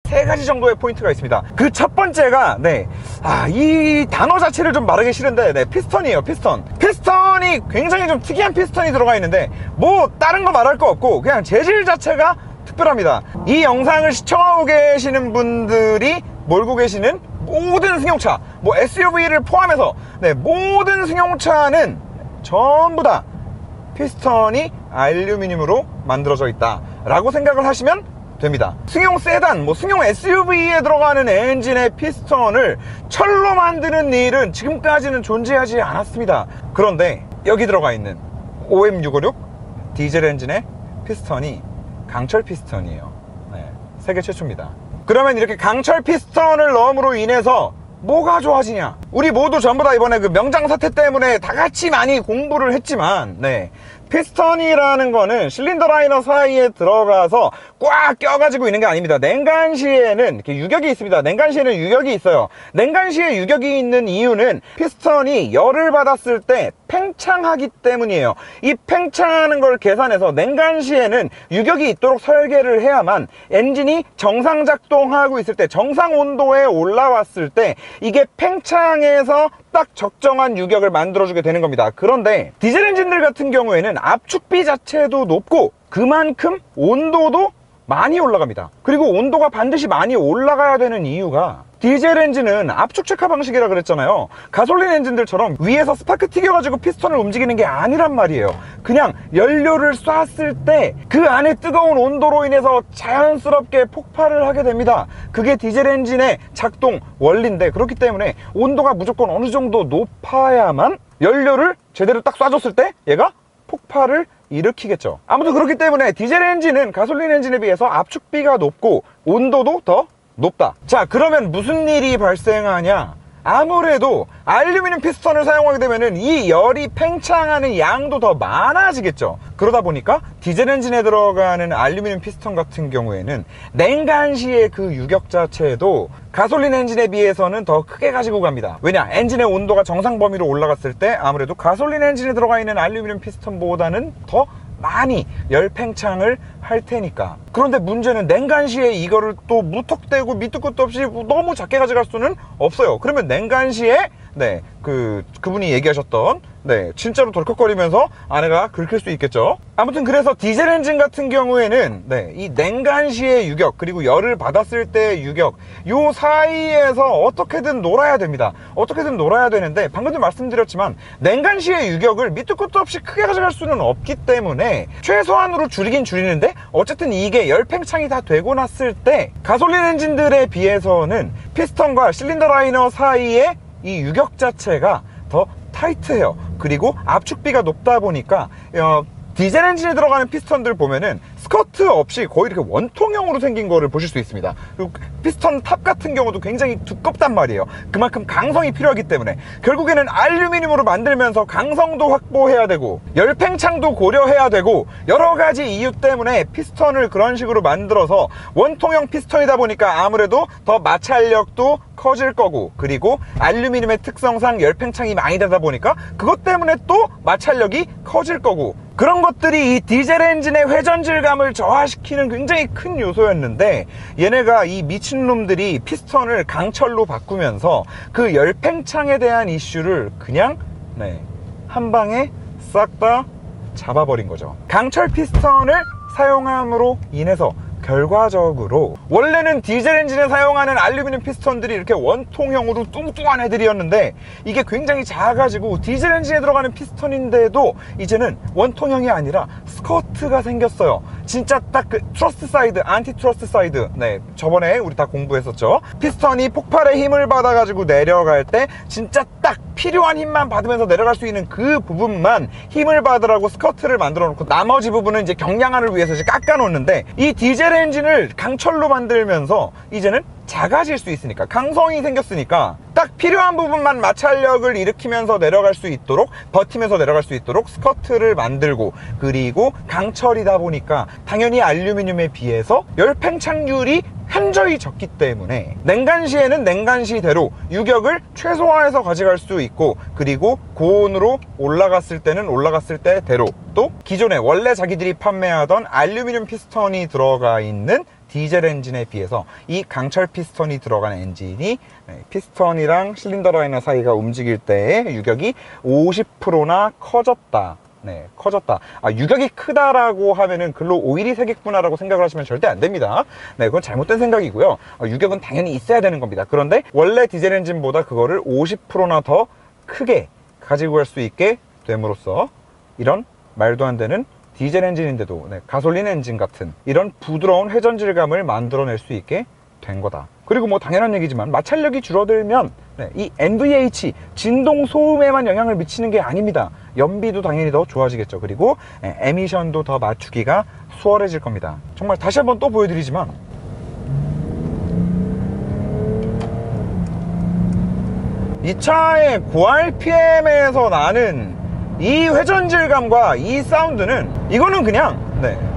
세 가지 정도의 포인트가 있습니다. 그 첫 번째가 이 단어 자체를 좀 말하기 싫은데 피스턴이에요. 피스턴이 굉장히 좀 특이한 피스턴이 들어가 있는데 뭐 다른 거 말할 거 없고 그냥 재질 자체가 특별합니다. 이 영상을 시청하고 계시는 분들이 몰고 계시는 모든 승용차, 뭐 SUV를 포함해서 모든 승용차는 전부 다 피스턴이 알루미늄으로 만들어져 있다 라고 생각을 하시면 됩니다. 승용 세단, 승용 SUV에 들어가는 엔진의 피스턴을 철로 만드는 일은 지금까지는 존재하지 않았습니다. 그런데 여기 들어가 있는 OM656 디젤 엔진의 피스턴이 강철 피스턴이에요. 세계 최초입니다. 그러면 이렇게 강철 피스턴을 넣음으로 인해서 뭐가 좋아지냐? 우리 모두 전부 다 이번에 그 명장 사태 때문에 다 같이 많이 공부를 했지만 피스턴이라는 거는 실린더 라이너 사이에 들어가서 꽉 껴가지고 있는 게 아닙니다. 냉간시에는 이렇게 유격이 있습니다. 냉간시에는 유격이 있어요. 냉간시에 유격이 있는 이유는 피스턴이 열을 받았을 때 팽창하기 때문이에요. 이 팽창하는 걸 계산해서 냉간시에는 유격이 있도록 설계를 해야만 엔진이 정상 작동하고 있을 때, 정상 온도에 올라왔을 때 이게 팽창해서 딱 적정한 유격을 만들어주게 되는 겁니다. 그런데 디젤 엔진들 같은 경우에는 압축비 자체도 높고 그만큼 온도도 많이 올라갑니다. 그리고 온도가 반드시 많이 올라가야 되는 이유가 디젤 엔진은 압축 체카 방식이라 그랬잖아요. 가솔린 엔진들처럼 위에서 스파크 튀겨가지고 피스톤을 움직이는 게 아니란 말이에요. 그냥 연료를 쐈을 때 그 안에 뜨거운 온도로 인해서 자연스럽게 폭발을 하게 됩니다. 그게 디젤 엔진의 작동 원리인데, 그렇기 때문에 온도가 무조건 어느 정도 높아야만 연료를 제대로 딱 쏴줬을 때 얘가 폭발을 일으키겠죠. 아무튼 그렇기 때문에 디젤 엔진은 가솔린 엔진에 비해서 압축비가 높고 온도도 더 높다. 자, 그러면 무슨 일이 발생하냐? 아무래도 알루미늄 피스톤을 사용하게 되면은 이 열이 팽창하는 양도 더 많아지겠죠. 그러다 보니까 디젤 엔진에 들어가는 알루미늄 피스톤 같은 경우에는 냉간시의 그 유격 자체도 가솔린 엔진에 비해서는 더 크게 가지고 갑니다. 왜냐? 엔진의 온도가 정상 범위로 올라갔을 때 아무래도 가솔린 엔진에 들어가 있는 알루미늄 피스톤보다는 더 많이 열 팽창을 할 테니까. 그런데 문제는 냉간시에 이거를 또 무턱대고 밑도 끝도 없이 너무 작게 가져갈 수는 없어요. 그러면 냉간시에 그분이 얘기하셨던 진짜로 덜컥거리면서 안에가 긁힐 수 있겠죠. 아무튼 그래서 디젤 엔진 같은 경우에는 이 냉간시의 유격 그리고 열을 받았을 때의 유격 요 사이에서 어떻게든 놀아야 됩니다. 어떻게든 놀아야 되는데 방금도 말씀드렸지만 냉간시의 유격을 밑도 끝도 없이 크게 가져갈 수는 없기 때문에 최소한으로 줄이긴 줄이는데 어쨌든 이게 열 팽창이 다 되고 났을 때 가솔린 엔진들에 비해서는 피스톤과 실린더 라이너 사이에 이 유격 자체가 더 타이트해요. 그리고 압축비가 높다 보니까 디젤 엔진에 들어가는 피스톤들 보면은 스커트 없이 거의 이렇게 원통형으로 생긴 거를 보실 수 있습니다. 그리고 피스톤 탑 같은 경우도 굉장히 두껍단 말이에요. 그만큼 강성이 필요하기 때문에 결국에는 알루미늄으로 만들면서 강성도 확보해야 되고 열팽창도 고려해야 되고 여러 가지 이유 때문에 피스톤을 그런 식으로 만들어서 원통형 피스톤이다 보니까 아무래도 더 마찰력도 커질 거고, 그리고 알루미늄의 특성상 열팽창이 많이 되다 보니까 그것 때문에 또 마찰력이 커질 거고, 그런 것들이 이 디젤 엔진의 회전 질감을 저하시키는 굉장히 큰 요소였는데 얘네가 이 미친놈들이 피스톤을 강철로 바꾸면서 그 열팽창에 대한 이슈를 그냥 한 방에 싹 다 잡아버린 거죠. 강철 피스톤을 사용함으로 인해서 결과적으로 원래는 디젤 엔진에 사용하는 알루미늄 피스톤들이 이렇게 원통형으로 뚱뚱한 애들이었는데 이게 굉장히 작아지고 디젤 엔진에 들어가는 피스톤인데도 이제는 원통형이 아니라 스커트가 생겼어요. 진짜 딱 그 트러스트 사이드, 안티 트러스트 사이드. 저번에 우리 다 공부했었죠. 피스톤이 폭발의 힘을 받아가지고 내려갈 때 진짜 딱 필요한 힘만 받으면서 내려갈 수 있는 그 부분만 힘을 받으라고 스커트를 만들어 놓고 나머지 부분은 이제 경량화를 위해서 이제 깎아 놓는데, 이 디젤 엔진을 강철로 만들면서 이제는 작아질 수 있으니까, 강성이 생겼으니까 딱 필요한 부분만 마찰력을 일으키면서 내려갈 수 있도록, 버티면서 내려갈 수 있도록 스커트를 만들고, 그리고 강철이다 보니까 당연히 알루미늄에 비해서 열팽창률이 현저히 적기 때문에 냉간시에는 냉간시대로 유격을 최소화해서 가져갈 수 있고, 그리고 고온으로 올라갔을 때는 올라갔을 때대로 또 기존에 원래 자기들이 판매하던 알루미늄 피스톤이 들어가 있는 디젤 엔진에 비해서 이 강철 피스톤이 들어간 엔진이 피스톤이랑 실린더 라이너 사이가 움직일 때의 유격이 50%나 커졌다. 커졌다. 유격이 크다라고 하면은 글로 오일이 새겠구나라고 생각을 하시면 절대 안 됩니다. 그건 잘못된 생각이고요. 유격은 당연히 있어야 되는 겁니다. 그런데 원래 디젤 엔진보다 그거를 50%나 더 크게 가지고 갈 수 있게 됨으로써 이런 말도 안 되는 디젤 엔진인데도 가솔린 엔진 같은 이런 부드러운 회전질감을 만들어낼 수 있게 된 거다. 그리고 뭐 당연한 얘기지만 마찰력이 줄어들면 이 NVH 진동 소음에만 영향을 미치는 게 아닙니다. 연비도 당연히 더 좋아지겠죠. 그리고 에미션도 더 맞추기가 수월해질 겁니다. 정말 다시 한번 또 보여드리지만 이 차의 고RPM에서 나는 이 회전질감과 이 사운드는 이거는 그냥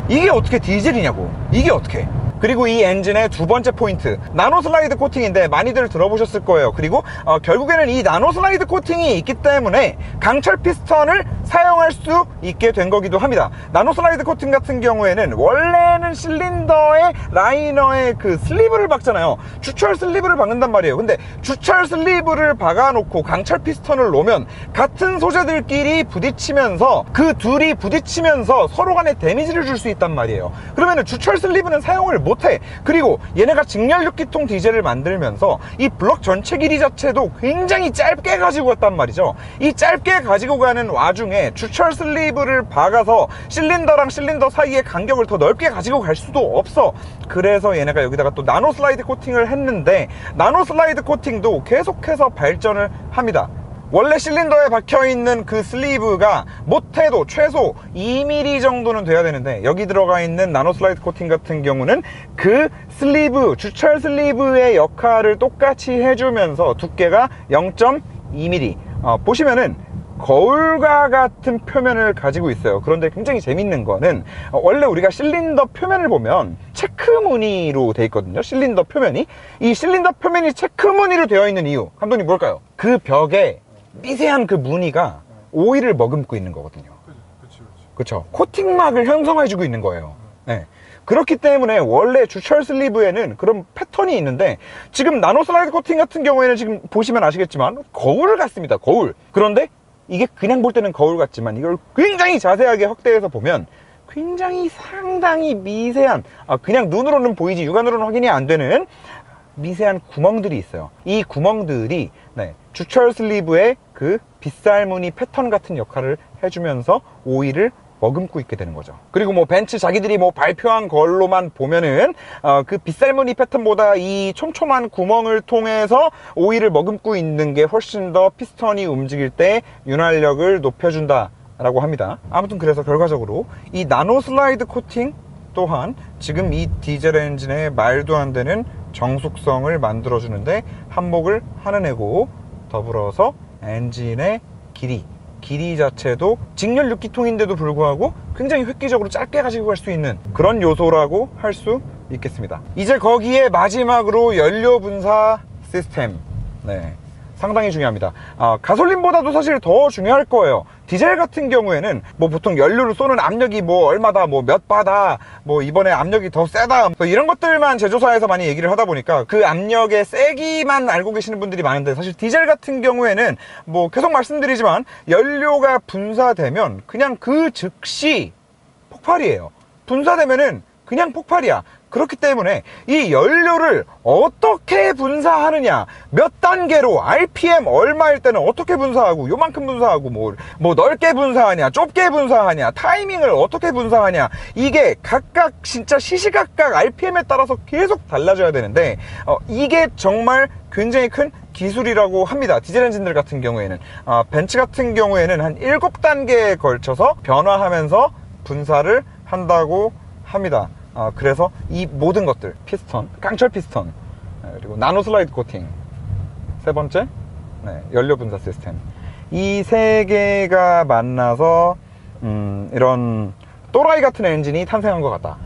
이게 어떻게 디젤이냐고, 이게 어떻게. 그리고 이 엔진의 두 번째 포인트, 나노 슬라이드 코팅인데 많이들 들어보셨을 거예요. 그리고 결국에는 이 나노 슬라이드 코팅이 있기 때문에 강철 피스턴을 사용할 수 있게 된 거기도 합니다. 나노 슬라이드 코팅 같은 경우에는 원래는 실린더의 라이너에 그 슬리브를 박잖아요. 주철 슬리브를 박는단 말이에요. 근데 주철 슬리브를 박아놓고 강철 피스턴을 놓으면 같은 소재들끼리 부딪히면서 그 둘이 부딪히면서 서로 간에 데미지를 줄 수 있단 말이에요. 그러면은 주철 슬리브는 사용을 못해. 그리고 얘네가 직렬 6기통 디젤을 만들면서 이 블럭 전체 길이 자체도 굉장히 짧게 가지고 갔단 말이죠. 이 짧게 가지고 가는 와중에 주철 슬리브를 박아서 실린더랑 실린더 사이의 간격을 더 넓게 가지고 갈 수도 없어. 그래서 얘네가 여기다가 또 나노 슬라이드 코팅을 했는데, 나노 슬라이드 코팅도 계속해서 발전을 합니다. 원래 실린더에 박혀있는 그 슬리브가 못해도 최소 2mm 정도는 돼야 되는데, 여기 들어가 있는 나노 슬라이드 코팅 같은 경우는 그 슬리브, 주철 슬리브의 역할을 똑같이 해주면서 두께가 0.2mm, 보시면은 거울과 같은 표면을 가지고 있어요. 그런데 굉장히 재밌는 거는 원래 우리가 실린더 표면을 보면 체크 무늬로 되어 있거든요. 실린더 표면이. 이 실린더 표면이 체크 무늬로 되어 있는 이유, 감독님 뭘까요? 그 벽에 미세한 그 무늬가 오일을 머금고 있는 거거든요. 그렇죠. 코팅막을 형성해주고 있는 거예요. 그렇기 때문에 원래 주철 슬리브에는 그런 패턴이 있는데, 지금 나노 슬라이드 코팅 같은 경우에는 지금 보시면 아시겠지만 거울 같습니다. 거울. 그런데 이게 그냥 볼 때는 거울 같지만 이걸 굉장히 자세하게 확대해서 보면 굉장히 상당히 미세한, 그냥 눈으로는 보이지 육안으로는 확인이 안 되는 미세한 구멍들이 있어요. 이 구멍들이 주철 슬리브의 그 빗살무늬 패턴 같은 역할을 해주면서 오일을 머금고 있게 되는 거죠. 그리고 뭐 벤츠 자기들이 뭐 발표한 걸로만 보면은 그 빗살무늬 패턴보다 이 촘촘한 구멍을 통해서 오일을 머금고 있는 게 훨씬 더 피스턴이 움직일 때 윤활력을 높여준다 라고 합니다. 아무튼 그래서 결과적으로 이 나노 슬라이드 코팅 또한 지금 이 디젤 엔진의 말도 안 되는 정숙성을 만들어주는데 한몫을 하는 애고, 더불어서 엔진의 길이 자체도 직렬 6기통인데도 불구하고 굉장히 획기적으로 짧게 가지고 갈 수 있는 그런 요소라고 할 수 있겠습니다. 이제 거기에 마지막으로 연료 분사 시스템, 상당히 중요합니다. 가솔린보다도 사실 더 중요할 거예요. 디젤 같은 경우에는 뭐 보통 연료를 쏘는 압력이 뭐 얼마다, 뭐 몇 바다, 뭐 이번에 압력이 더 세다, 이런 것들만 제조사에서 많이 얘기를 하다 보니까 그 압력의 세기만 알고 계시는 분들이 많은데, 사실 디젤 같은 경우에는 뭐 계속 말씀드리지만 연료가 분사되면 그냥 그 즉시 폭발이에요. 분사되면은 그냥 폭발이야. 그렇기 때문에 이 연료를 어떻게 분사하느냐, 몇 단계로, RPM 얼마일 때는 어떻게 분사하고, 요만큼 분사하고, 뭐 넓게 분사하냐, 좁게 분사하냐, 타이밍을 어떻게 분사하냐, 이게 각각 진짜 시시각각 RPM에 따라서 계속 달라져야 되는데, 이게 정말 굉장히 큰 기술이라고 합니다. 디젤 엔진들 같은 경우에는. 벤츠 같은 경우에는 한 7단계에 걸쳐서 변화하면서 분사를 한다고 합니다. 그래서 이 모든 것들, 피스톤, 강철 피스톤, 그리고 나노 슬라이드 코팅, 세 번째 연료 분사 시스템, 이 세 개가 만나서 이런 또라이 같은 엔진이 탄생한 것 같다.